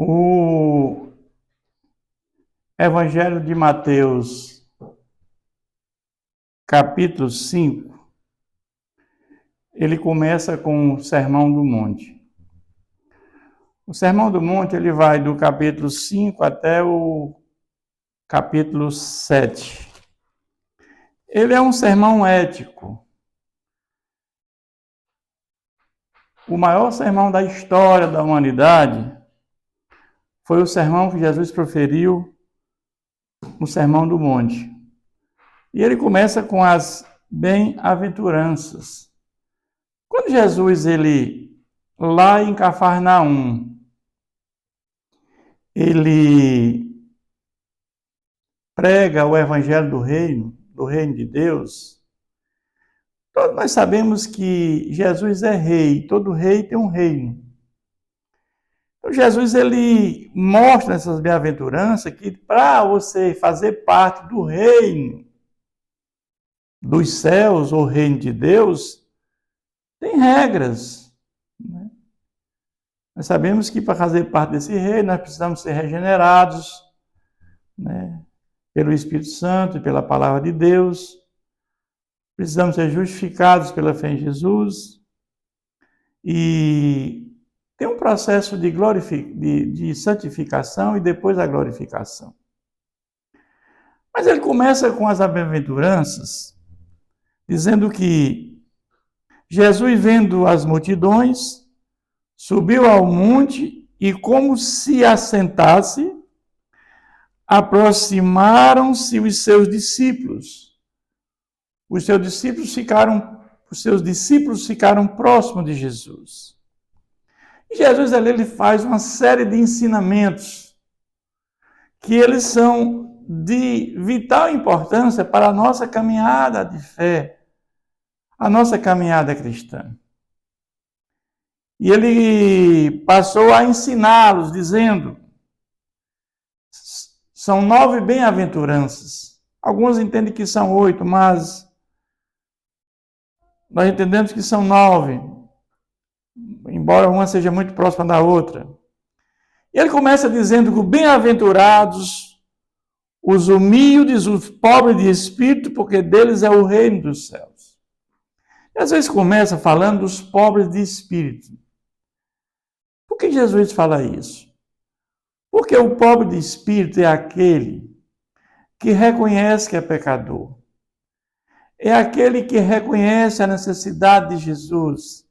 O Evangelho de Mateus, capítulo 5, ele começa com o Sermão do Monte. O Sermão do Monte, ele vai do capítulo 5 até o capítulo 7. Ele é um sermão ético. O maior sermão da história da humanidade foi o sermão que Jesus proferiu no Sermão do Monte. E ele começa com as bem-aventuranças. Quando Jesus, lá em Cafarnaum, ele prega o evangelho do reino de Deus, todos nós sabemos que Jesus é rei, todo rei tem um reino. Então, Jesus, ele mostra nessas bem-aventuranças que para você fazer parte do reino dos céus, ou reino de Deus, tem regras. Né? Nós sabemos que para fazer parte desse reino, nós precisamos ser regenerados, né? Pelo Espírito Santo e pela palavra de Deus. Precisamos ser justificados pela fé em Jesus. E tem um processo de santificação e depois a glorificação. Mas ele começa com as bem-aventuranças, dizendo que Jesus, vendo as multidões, subiu ao monte e, como se assentasse, aproximaram-se os seus discípulos. Os seus discípulos ficaram próximos de Jesus. E Jesus ali, ele faz uma série de ensinamentos que eles são de vital importância para a nossa caminhada de fé, a nossa caminhada cristã. E ele passou a ensiná-los, dizendo, são 9 bem-aventuranças. Alguns entendem que são 8, mas nós entendemos que são 9, embora uma seja muito próxima da outra. E ele começa dizendo que bem-aventurados os humildes, os pobres de espírito, porque deles é o reino dos céus. E às vezes começa falando dos pobres de espírito. Por que Jesus fala isso? Porque o pobre de espírito é aquele que reconhece que é pecador. É aquele que reconhece a necessidade de Jesus.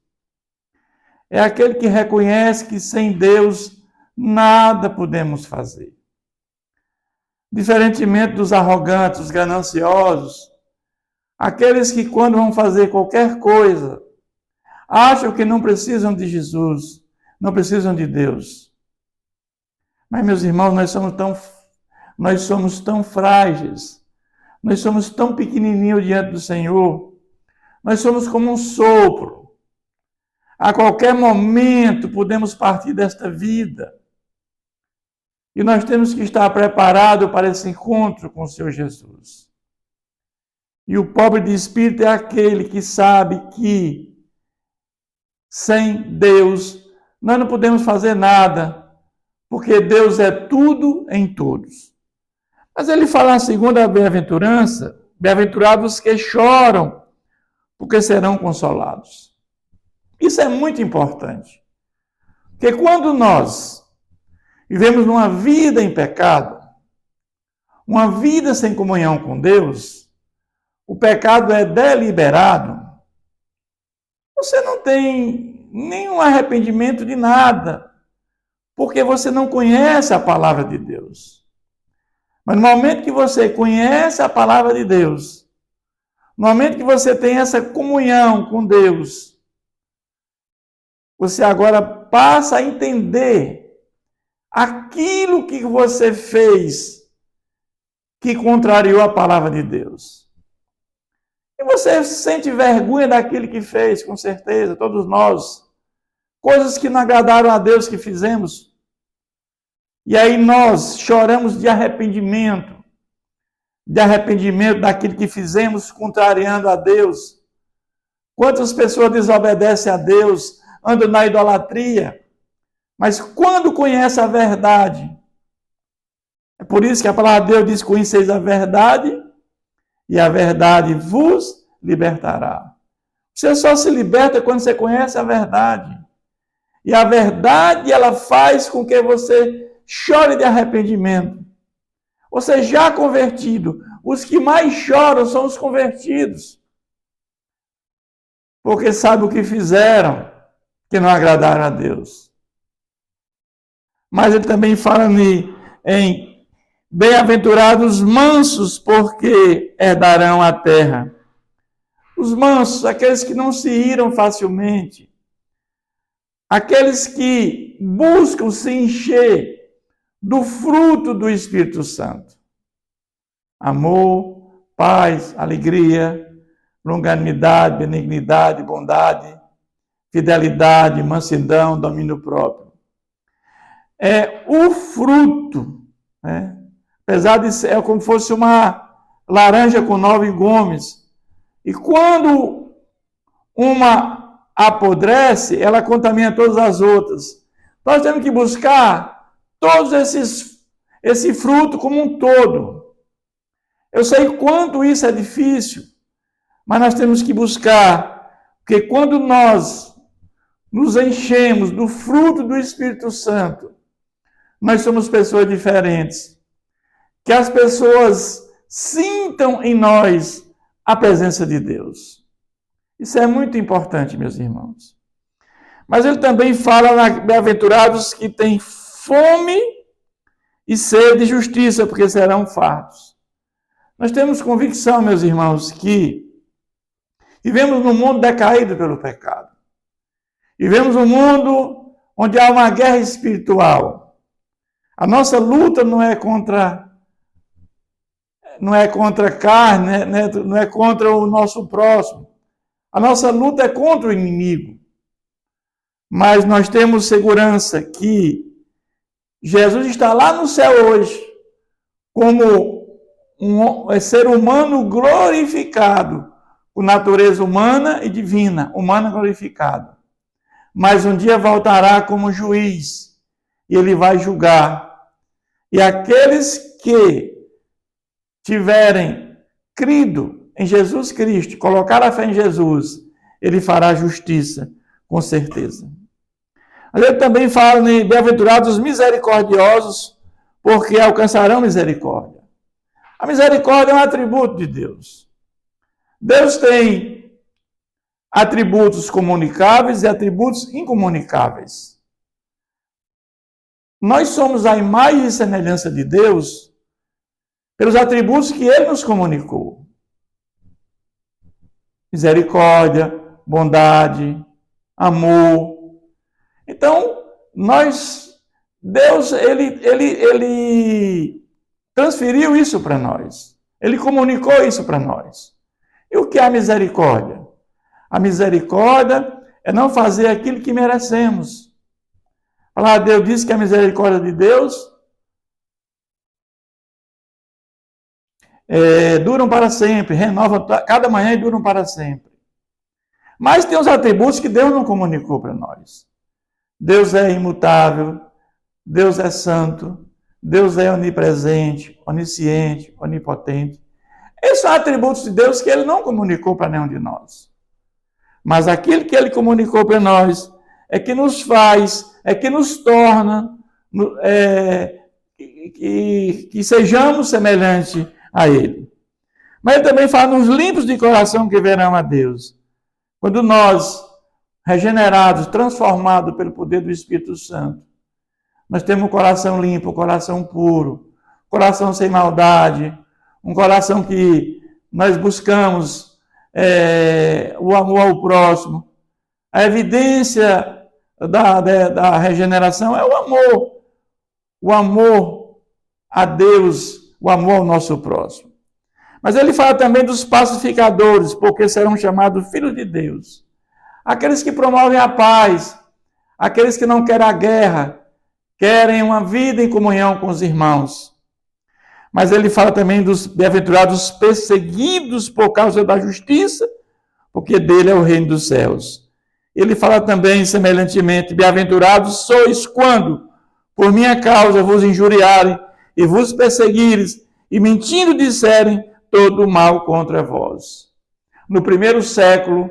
É aquele que reconhece que sem Deus nada podemos fazer. Diferentemente dos arrogantes, dos gananciosos, aqueles que quando vão fazer qualquer coisa, acham que não precisam de Jesus, não precisam de Deus. Mas, meus irmãos, nós somos tão frágeis, nós somos tão pequenininhos diante do Senhor, nós somos como um sopro. A qualquer momento podemos partir desta vida. E nós temos que estar preparados para esse encontro com o Senhor Jesus. E o pobre de espírito é aquele que sabe que sem Deus nós não podemos fazer nada, porque Deus é tudo em todos. Mas ele fala na segunda bem-aventurança, bem-aventurados que choram, porque serão consolados. Isso é muito importante. Porque quando nós vivemos numa vida em pecado, uma vida sem comunhão com Deus, o pecado é deliberado, você não tem nenhum arrependimento de nada, porque você não conhece a palavra de Deus. Mas no momento que você conhece a palavra de Deus, no momento que você tem essa comunhão com Deus, você agora passa a entender aquilo que você fez que contrariou a palavra de Deus. E você sente vergonha daquilo que fez, com certeza, todos nós. Coisas que não agradaram a Deus que fizemos. E aí nós choramos de arrependimento daquilo que fizemos contrariando a Deus. Quantas pessoas desobedecem a Deus, andam na idolatria, Mas quando conhece a verdade, é por isso que a palavra de Deus diz: conheceis a verdade, e a verdade vos libertará. Você só se liberta quando você conhece a verdade. E a verdade, ela faz com que você chore de arrependimento. Você já convertido, os que mais choram são os convertidos. Porque sabem o que fizeram, que não agradaram a Deus. Mas ele também fala em bem-aventurados mansos, porque herdarão a terra. Os mansos, aqueles que não se iram facilmente, aqueles que buscam se encher do fruto do Espírito Santo. Amor, paz, alegria, longanimidade, benignidade, bondade, fidelidade, mansidão, domínio próprio. É o fruto, né? Apesar de ser como fosse uma laranja com 9 gumes. E quando uma apodrece, ela contamina todas as outras. Nós temos que buscar todos esse fruto como um todo. Eu sei quanto isso é difícil, mas nós temos que buscar, porque quando nós nos enchemos do fruto do Espírito Santo, nós somos pessoas diferentes. Que as pessoas sintam em nós a presença de Deus. Isso é muito importante, meus irmãos. Mas ele também fala na bem-aventurados que têm fome e sede de justiça, porque serão fartos. Nós temos convicção, meus irmãos, que vivemos num mundo decaído pelo pecado. Vivemos num mundo onde há uma guerra espiritual. A nossa luta não é contra carne, não é contra o nosso próximo. A nossa luta é contra o inimigo. Mas nós temos segurança que Jesus está lá no céu hoje, como um ser humano glorificado, com natureza humana e divina, humana glorificada. Mas um dia voltará como juiz, e ele vai julgar. E aqueles que tiverem crido em Jesus Cristo, colocar a fé em Jesus, ele fará justiça, com certeza. Mas ele também fala em bem-aventurados os misericordiosos, porque alcançarão misericórdia. A misericórdia é um atributo de Deus. Deus tem atributos comunicáveis e atributos incomunicáveis. Nós somos a imagem e semelhança de Deus pelos atributos que Ele nos comunicou. Misericórdia, bondade, amor. Então, Deus, ele transferiu isso para nós. Ele comunicou isso para nós. E o que é a misericórdia? A misericórdia é não fazer aquilo que merecemos. A palavra de Deus diz que a misericórdia de Deus duram para sempre, renova cada manhã e duram para sempre. Mas tem os atributos que Deus não comunicou para nós. Deus é imutável, Deus é santo, Deus é onipresente, onisciente, onipotente. Esses são atributos de Deus que Ele não comunicou para nenhum de nós. Mas aquilo que Ele comunicou para nós é que nos faz, é que nos torna, que sejamos semelhantes a Ele. Mas Ele também fala nos limpos de coração que verão a Deus. Quando nós, regenerados, transformados pelo poder do Espírito Santo, nós temos um coração limpo, um coração puro, um coração sem maldade, um coração que nós buscamos o amor ao próximo. A evidência da regeneração é o amor a Deus, o amor ao nosso próximo. Mas ele fala também dos pacificadores, porque serão chamados filhos de Deus. Aqueles que promovem a paz, aqueles que não querem a guerra, querem uma vida em comunhão com os irmãos. Mas ele fala também dos bem-aventurados perseguidos por causa da justiça, porque dele é o reino dos céus. ele fala também semelhantemente: bem-aventurados sois quando, por minha causa, vos injuriarem e vos perseguirem, e mentindo disserem todo o mal contra vós. No primeiro século,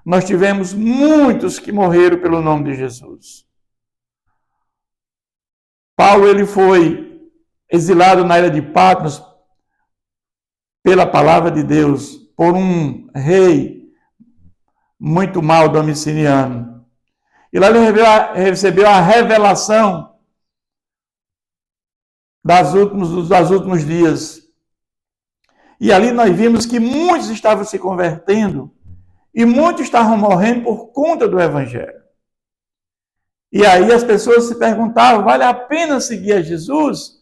nós tivemos muitos que morreram pelo nome de Jesus. Paulo, ele foi exilado na ilha de Patmos pela palavra de Deus, por um rei muito mau, Domiciano. E lá ele recebeu a revelação dos últimos dias. E ali nós vimos que muitos estavam se convertendo e muitos estavam morrendo por conta do Evangelho. E aí as pessoas se perguntavam: vale a pena seguir a Jesus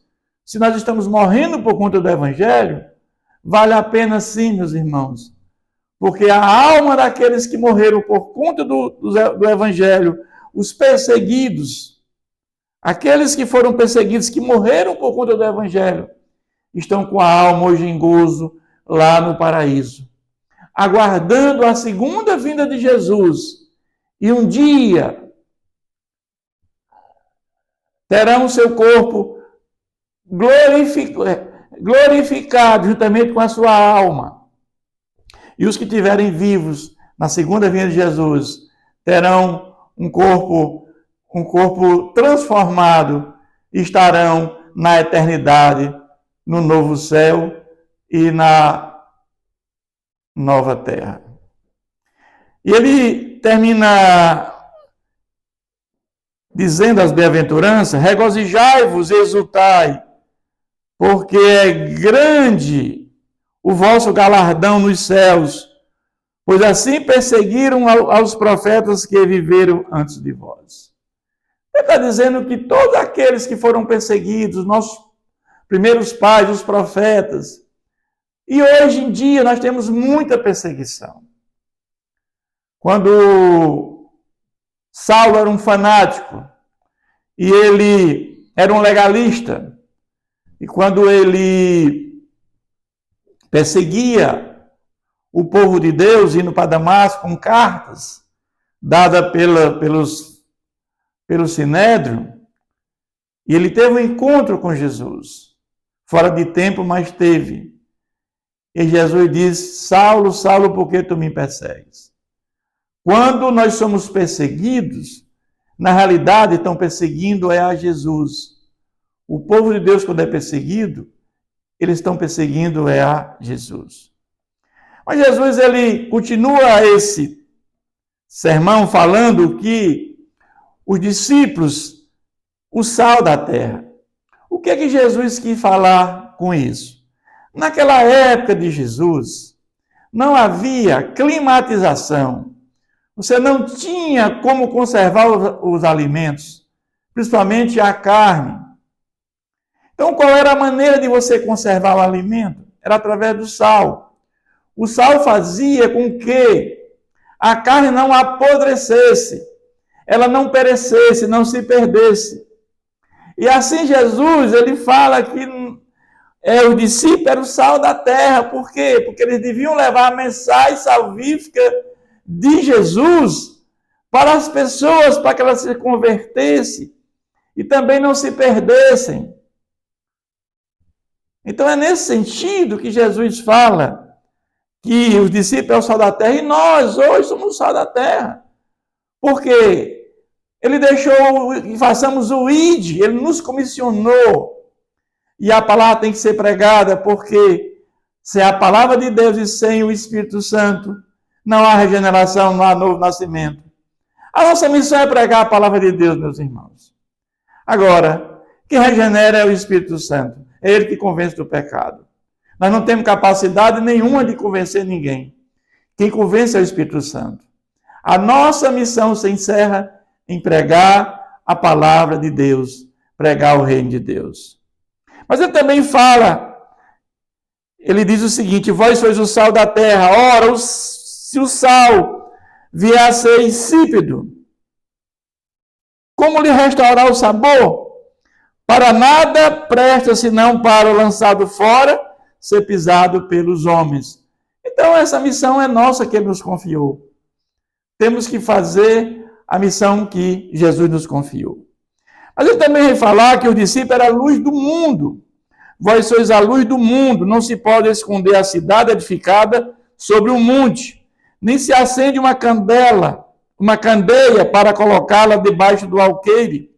se nós estamos morrendo por conta do Evangelho? Vale a pena sim, meus irmãos. Porque a alma daqueles que morreram por conta do Evangelho, os perseguidos, aqueles que foram perseguidos, que morreram por conta do Evangelho, estão com a alma hoje em gozo lá no paraíso, aguardando a segunda vinda de Jesus. E um dia terão o seu corpo glorificado juntamente com a sua alma. E os que estiverem vivos na segunda vinda de Jesus terão um corpo transformado e estarão na eternidade, no novo céu e na nova terra. E ele termina dizendo às bem-aventuranças: regozijai-vos e exultai, porque é grande o vosso galardão nos céus, pois assim perseguiram aos profetas que viveram antes de vós. Ele está dizendo que todos aqueles que foram perseguidos, nossos primeiros pais, os profetas, e hoje em dia nós temos muita perseguição. Quando Saulo era um fanático e ele era um legalista, e quando ele perseguia o povo de Deus, indo para Damasco com cartas dadas pelo Sinédrio, e ele teve um encontro com Jesus, fora de tempo, mas teve. E Jesus disse: Saulo, Saulo, por que tu me persegues? Quando nós somos perseguidos, na realidade estão perseguindo a Jesus. O povo de Deus, quando é perseguido, eles estão perseguindo a Jesus. Mas Jesus, ele continua esse sermão falando que os discípulos, o sal da terra. O que é que Jesus quis falar com isso? Naquela época de Jesus, não havia climatização. Você não tinha como conservar os alimentos, principalmente a carne. Então, qual era a maneira de você conservar o alimento? Era através do sal. O sal fazia com que a carne não apodrecesse, ela não perecesse, não se perdesse. E assim Jesus, ele fala que os discípulos eram o sal da terra. Por quê? Porque eles deviam levar a mensagem salvífica de Jesus para as pessoas, para que elas se convertessem e também não se perdessem. Então é nesse sentido que Jesus fala que os discípulos são o sal da terra e nós hoje somos o sal da terra. Porque ele deixou que façamos o ID, ele nos comissionou. E a palavra tem que ser pregada, porque sem a palavra de Deus e sem o Espírito Santo, não há regeneração, não há novo nascimento. A nossa missão é pregar a palavra de Deus, meus irmãos. Agora, quem regenera é o Espírito Santo. É ele que convence do pecado. Nós não temos capacidade nenhuma de convencer ninguém. Quem convence é o Espírito Santo. A nossa missão se encerra em pregar a palavra de Deus, pregar o reino de Deus. Mas ele também fala, ele diz o seguinte: vós sois o sal da terra. Ora, se o sal vier a ser insípido, como lhe restaurar o sabor? Para nada presta senão para o lançado fora, ser pisado pelos homens. Então essa missão é nossa que ele nos confiou. temos que fazer a missão que Jesus nos confiou. Mas ele também vai falar que o discípulo era a luz do mundo. Vós sois a luz do mundo, não se pode esconder a cidade edificada sobre um monte, nem se acende uma candeia para colocá-la debaixo do alqueire,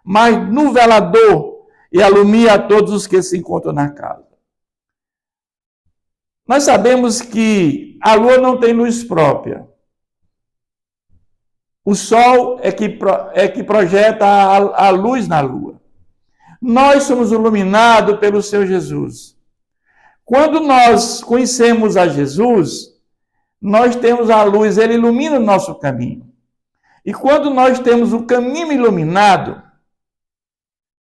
mas no velador e alumia a todos os que se encontram na casa. Nós sabemos que a lua não tem luz própria. O sol é que projeta a luz na lua. Nós somos iluminados pelo Senhor Jesus. Quando nós conhecemos a Jesus, nós temos a luz, ele ilumina o nosso caminho. E quando nós temos o caminho iluminado,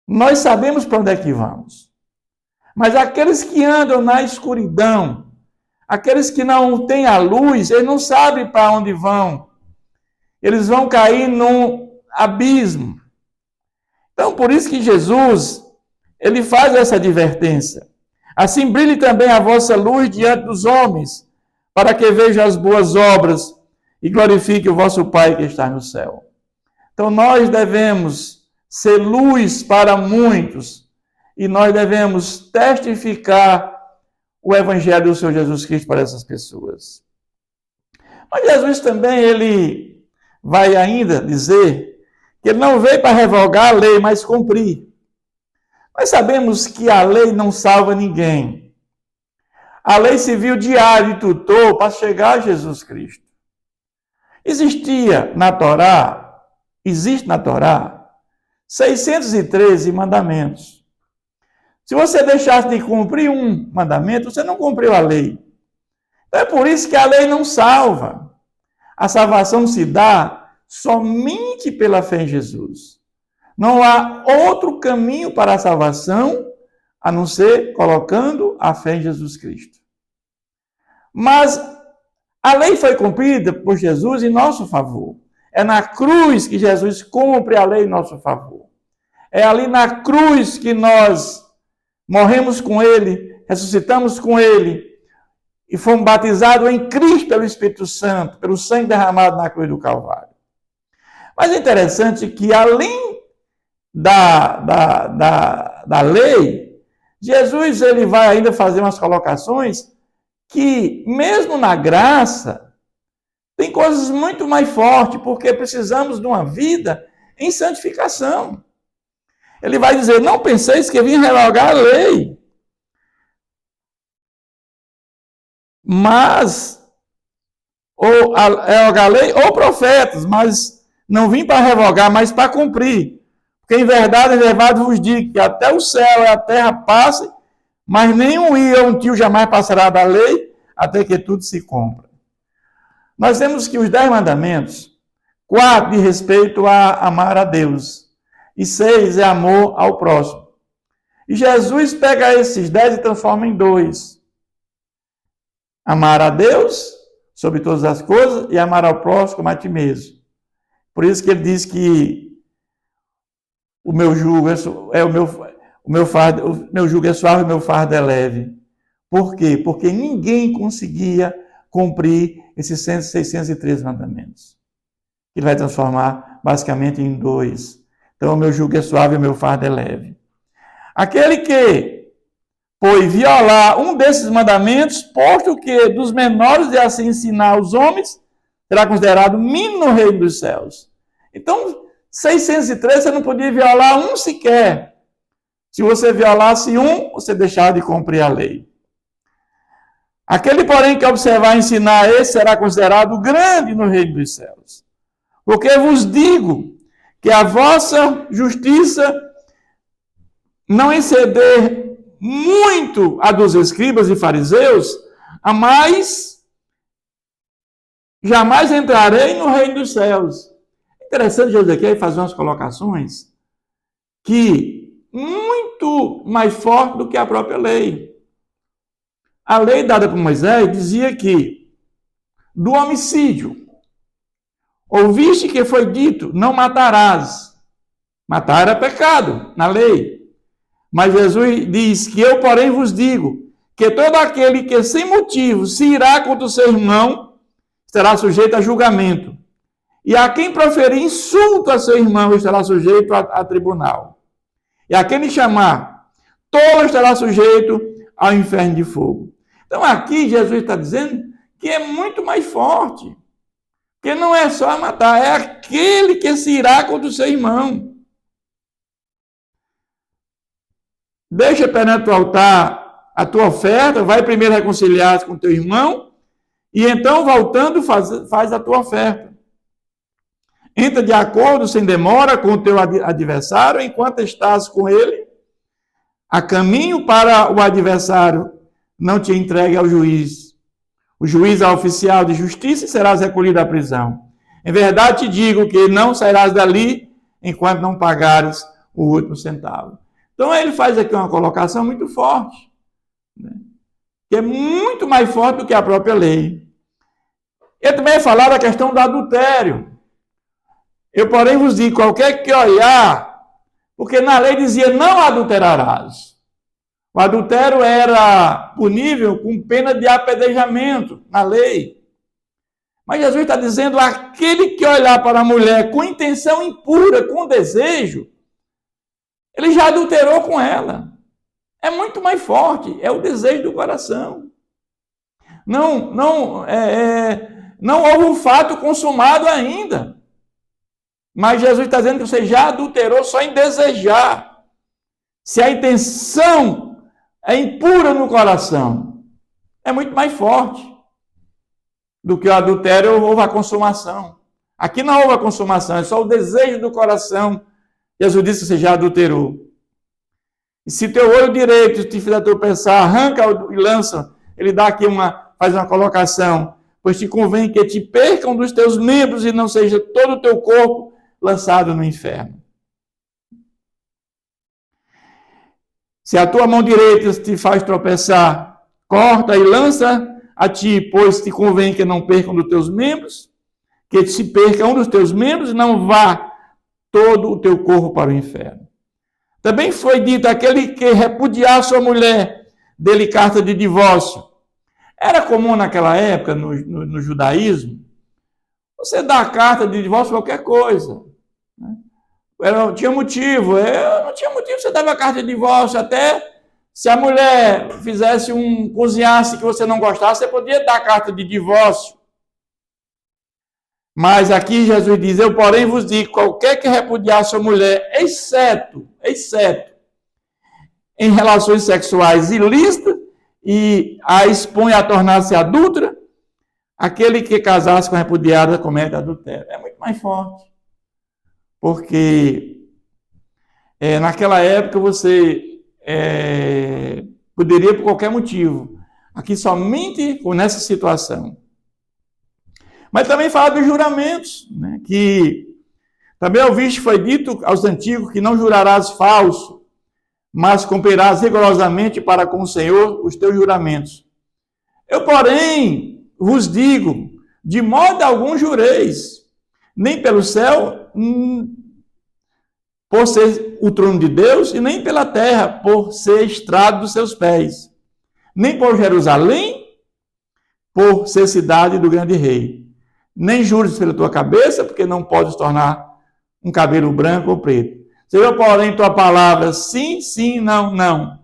nós sabemos para onde é que vamos. Mas aqueles que andam na escuridão, aqueles que não têm a luz, eles não sabem para onde vão. Eles vão cair num abismo. Então, por isso que Jesus, ele faz essa advertência. Assim brilhe também a vossa luz diante dos homens, para que vejam as boas obras e glorifique o vosso Pai que está no céu. Então, nós devemos ser luz para muitos e nós devemos testificar o Evangelho do Senhor Jesus Cristo para essas pessoas. Mas Jesus também, ele vai ainda dizer que ele não veio para revogar a lei, mas cumprir. Nós sabemos que a lei não salva ninguém. A lei serviu de ar e tutor para chegar a Jesus Cristo. Existe na Torá 613 mandamentos. Se você deixasse de cumprir um mandamento, você não cumpriu a lei. Então é por isso que a lei não salva. A salvação se dá somente pela fé em Jesus. Não há outro caminho para a salvação a não ser colocando a fé em Jesus Cristo. Mas a lei foi cumprida por Jesus em nosso favor. É na cruz que Jesus cumpre a lei em nosso favor. É ali na cruz que nós morremos com Ele, ressuscitamos com Ele e fomos batizados em Cristo pelo Espírito Santo, pelo sangue derramado na cruz do Calvário. Mas é interessante que, além da lei, Jesus ele vai ainda fazer umas colocações que, mesmo na graça, tem coisas muito mais fortes, porque precisamos de uma vida em santificação. Ele vai dizer, não penseis que vim revogar a lei, mas, ou revogar a lei, ou profetas, mas não vim para revogar, mas para cumprir. Porque em verdade vos digo que até o céu e a terra passem, mas nenhum i ou um tio jamais passará da lei, até que tudo se cumpra. Nós temos que os 10 mandamentos, 4 de respeito a amar a Deus, e 6 é amor ao próximo. E Jesus pega esses 10 e transforma em 2. Amar a Deus sobre todas as coisas e amar ao próximo como a ti mesmo. Por isso que ele diz que o meu jugo é suave e o meu fardo é leve. Por quê? Porque ninguém conseguia cumprir esses 613 mandamentos. Ele vai transformar basicamente em 2. Então, o meu jugo é suave e o meu fardo é leve. Aquele que, pois, violar um desses mandamentos, posto que dos menores de assim ensinar aos homens, será considerado mínimo no reino dos céus. Então, 613 você não podia violar um sequer. Se você violasse um, você deixava de cumprir a lei. Aquele, porém, que observar e ensinar esse, será considerado grande no reino dos céus. Porque vos digo que a vossa justiça não exceder muito a dos escribas e fariseus, a mais jamais entrarei no reino dos céus. Interessante Jesus aqui fazer umas colocações que muito mais forte do que a própria lei. A lei dada por Moisés dizia que do homicídio, ouviste que foi dito, não matarás. Matar era pecado na lei. Mas Jesus diz que eu, porém, vos digo que todo aquele que sem motivo se irá contra o seu irmão será sujeito a julgamento. E a quem proferir insulto a seu irmão estará sujeito a tribunal. E a quem lhe chamar tolo estará sujeito ao inferno de fogo. Então aqui Jesus está dizendo que é muito mais forte. Que não é só matar, é aquele que se irá contra o seu irmão. Deixa perante o altar a tua oferta, vai primeiro reconciliar-se com teu irmão, e então, voltando, faz a tua oferta. Entra de acordo, sem demora, com o teu adversário, enquanto estás com ele, a caminho para o adversário, não te entregue ao juiz. O juiz é oficial de justiça e serás recolhido à prisão. Em verdade te digo que não sairás dali enquanto não pagares o último centavo. Então ele faz aqui uma colocação muito forte, né? Que é muito mais forte do que a própria lei. Ele também falar da questão do adultério. Eu, porém, vos digo, qualquer que olhar, porque na lei dizia, não adulterarás. O adultério era punível com pena de apedrejamento na lei. Mas Jesus está dizendo, aquele que olhar para a mulher com intenção impura, com desejo, ele já adulterou com ela. É muito mais forte, é o desejo do coração. Não houve um fato consumado ainda. Mas Jesus está dizendo que você já adulterou só em desejar. Se a intenção é impura no coração, é muito mais forte do que o adultério houve a consumação. Aqui não houve a consumação, é só o desejo do coração. Jesus disse que você já adulterou. E se teu olho direito te fizer tropeçar, arranca e lança. Ele dá aqui faz uma colocação. Pois te convém que te percam dos teus membros e não seja todo o teu corpo lançado no inferno. Se a tua mão direita te faz tropeçar, corta e lança a ti, pois te convém que não percam dos teus membros, que se perca um dos teus membros e não vá todo o teu corpo para o inferno. Também foi dito, aquele que repudiar sua mulher, dê-lhe carta de divórcio. Era comum naquela época, no judaísmo, você dar carta de divórcio qualquer coisa. Tinha motivo, não tinha motivo, você dava carta de divórcio, até se a mulher fizesse cozinhasse que você não gostasse, você podia dar carta de divórcio. Mas aqui Jesus diz, eu porém vos digo, qualquer que repudiar sua mulher, exceto, em relações sexuais ilícitas, e a expõe a tornar-se adúltera, aquele que casasse com a repudiada comete adultério. É muito mais forte. Porque naquela época você poderia por qualquer motivo. Aqui somente nessa situação. Mas também fala dos juramentos, né? Que também ouviste foi dito aos antigos que não jurarás falso, mas cumprirás rigorosamente para com o Senhor os teus juramentos. Eu, porém, vos digo, de modo algum jureis, nem pelo céu, por ser o trono de Deus, e nem pela terra, por ser estrado dos seus pés, nem por Jerusalém, por ser cidade do grande rei. Nem jures pela tua cabeça, porque não podes tornar um cabelo branco ou preto. Seja, porém, tua palavra sim, sim, não, não.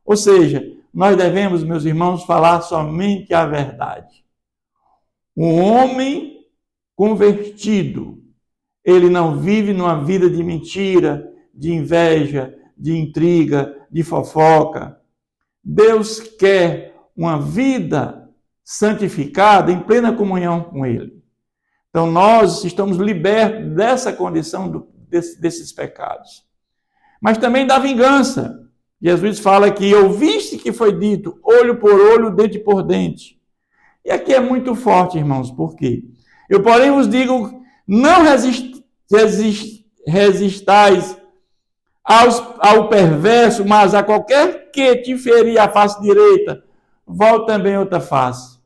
Ou seja, nós devemos, meus irmãos, falar somente a verdade. Um homem convertido, ele não vive numa vida de mentira, de inveja, de intriga, de fofoca. Deus quer uma vida santificada em plena comunhão com Ele. Então nós estamos libertos dessa condição desses pecados. Mas também da vingança. Jesus fala que ouviste que foi dito, olho por olho, dente por dente. E aqui é muito forte, irmãos, por quê? Eu, porém, vos digo, não resistais ao perverso, mas a qualquer que te ferir a face direita, volte também outra face.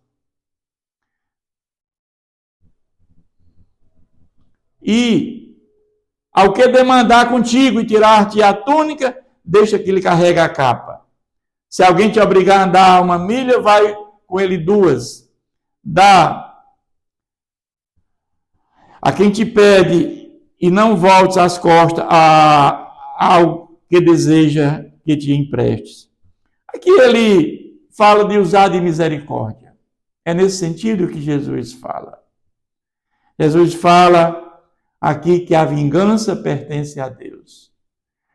E ao que demandar contigo e tirar-te a túnica, deixa que ele carregue a capa. Se alguém te obrigar a andar 1 milha, vai com ele 2. Dá A quem te pede e não voltes as costas ao que deseja que te emprestes. Aqui ele fala de usar de misericórdia. É nesse sentido que Jesus fala. Jesus fala aqui que a vingança pertence a Deus.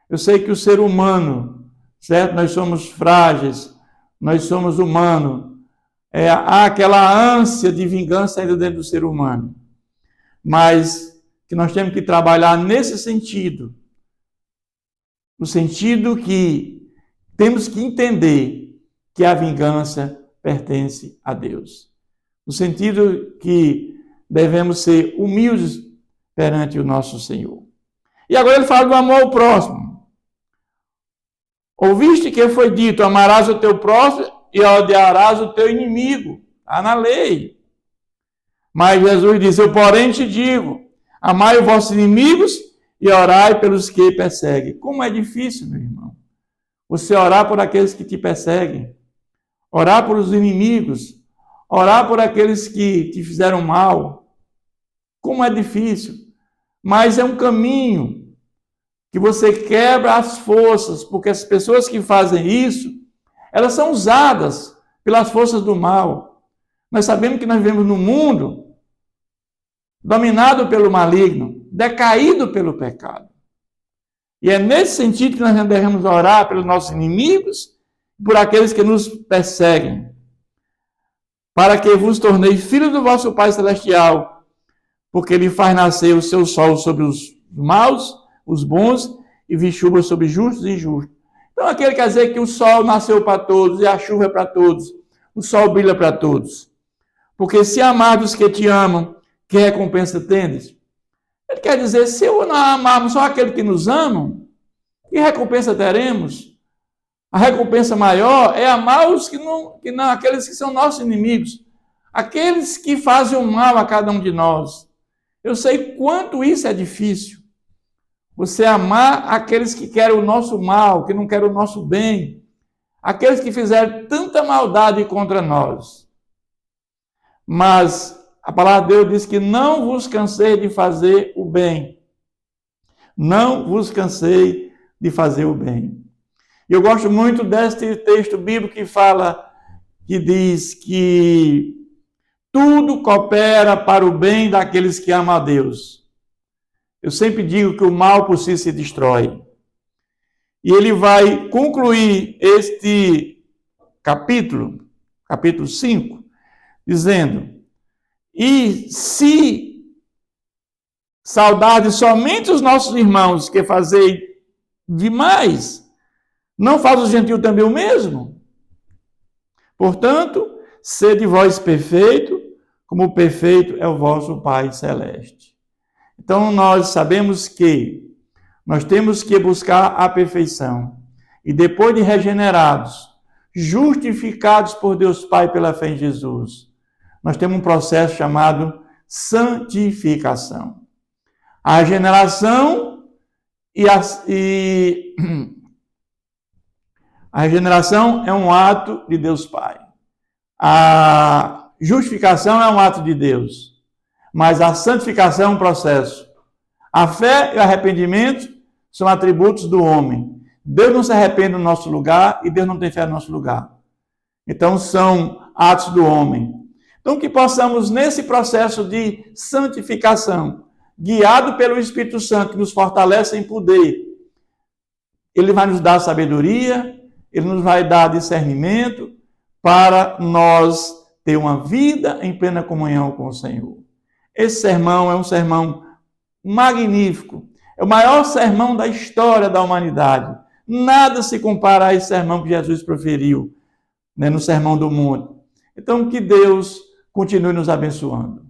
Eu sei que o ser humano, certo? Nós somos frágeis, nós somos humanos. Há aquela ânsia de vingança ainda dentro do ser humano. Mas que nós temos que trabalhar nesse sentido. No sentido que temos que entender que a vingança pertence a Deus. No sentido que devemos ser humildes perante o nosso Senhor. E agora ele fala do amor ao próximo. Ouviste que foi dito, amarás o teu próximo e odiarás o teu inimigo. Está na lei. Mas Jesus disse, eu porém te digo, amai os vossos inimigos e orai pelos que perseguem. Como é difícil, meu irmão, você orar por aqueles que te perseguem, orar por os inimigos, orar por aqueles que te fizeram mal. Como é difícil. Mas é um caminho que você quebra as forças, porque as pessoas que fazem isso, elas são usadas pelas forças do mal. Nós sabemos que nós vivemos num mundo dominado pelo maligno, decaído pelo pecado. E é nesse sentido que nós devemos orar pelos nossos inimigos, por aqueles que nos perseguem, para que vos torneis filhos do vosso Pai Celestial, porque Ele faz nascer o seu sol sobre os maus, os bons, e vi chuva sobre justos e injustos. Então, aquele quer dizer que o sol nasceu para todos, e a chuva é para todos, o sol brilha para todos. Porque se amarmos os que te amam, que recompensa tendes? Ele quer dizer, se eu não amarmos só aquele que nos amam, que recompensa teremos? A recompensa maior é amar os que não, aqueles que são nossos inimigos, aqueles que fazem o mal a cada um de nós. Eu sei quanto isso é difícil. Você amar aqueles que querem o nosso mal, que não querem o nosso bem, aqueles que fizeram tanta maldade contra nós. Mas a palavra de Deus diz que não vos cansei de fazer o bem. Não vos cansei de fazer o bem. E eu gosto muito deste texto bíblico que diz que tudo coopera para o bem daqueles que amam a Deus. Eu sempre digo que o mal por si se destrói. E ele vai concluir este capítulo 5, dizendo, e se saudade somente os nossos irmãos que fazei demais, não faz o gentil também o mesmo? Portanto, sede vós perfeito, como perfeito é o vosso Pai Celeste. Então, nós sabemos que nós temos que buscar a perfeição. E depois de regenerados, justificados por Deus Pai pela fé em Jesus, nós temos um processo chamado santificação. A regeneração a regeneração é um ato de Deus Pai. A justificação é um ato de Deus. Mas a santificação é um processo. A fé e o arrependimento são atributos do homem. Deus não se arrepende no nosso lugar e Deus não tem fé no nosso lugar. Então são atos do homem. Então que possamos nesse processo de santificação, guiado pelo Espírito Santo que nos fortalece em poder, ele vai nos dar sabedoria, ele nos vai dar discernimento para nós ter uma vida em plena comunhão com o Senhor. Esse sermão é um sermão magnífico. É o maior sermão da história da humanidade. Nada se compara a esse sermão que Jesus proferiu, no Sermão do Monte. Então, que Deus continue nos abençoando.